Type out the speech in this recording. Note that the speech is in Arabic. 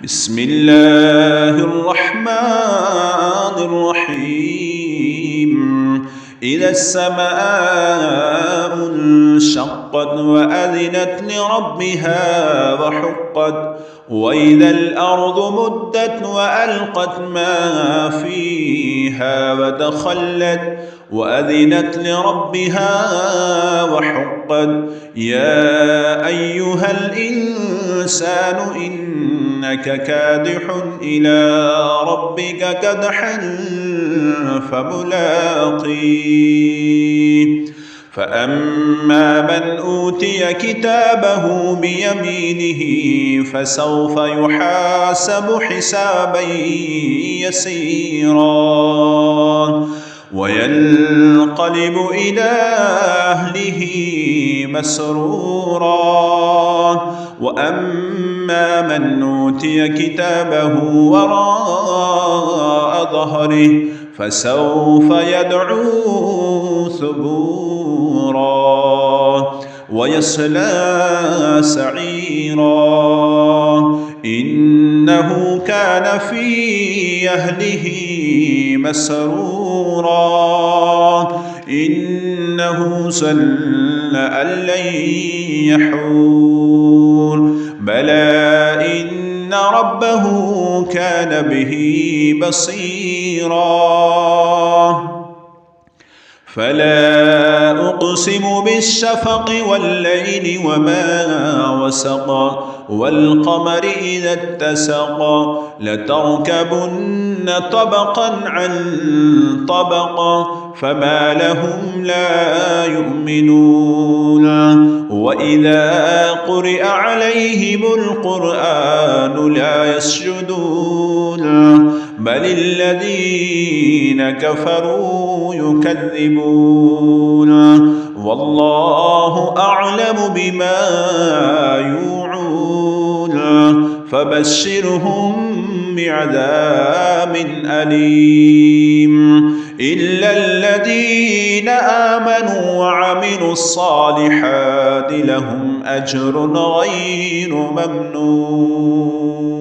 بسم الله الرحمن الرحيم. إذا السماء انشقت وأذنت لربها وحقت وإذا الأرض مدت وألقت ما فيها ودخلت وأذنت لربها وحقت يا أيها الإنسان إنك كادح إلى ربك كدحا فملاقيه فأما من أوتي كتابه بيمينه فسوف يحاسب حسابا يسيرا وينقلب إلى أهله مسرورا وأما من أوتي كتابه وراء ظهره فسوف يدعو ثبورا ويصلى سعيرا إنه كان في أهله مسرورا إنه ظن أن لن يحور بلى إن ربه كان به بصيرا فلا أقسم بالشفق والليل وما وسق والقمر إذا اتسق لتركبن طبقا عن طبق فما لهم لا يؤمنون وإذا قرئ عليهم القرآن لا يسجدون بل الذين كفروا يكذبون والله أعلم بما يوعون فبشرهم بعذاب أليم إلا الذين آمنوا وعملوا الصالحات لهم أجر غير ممنون.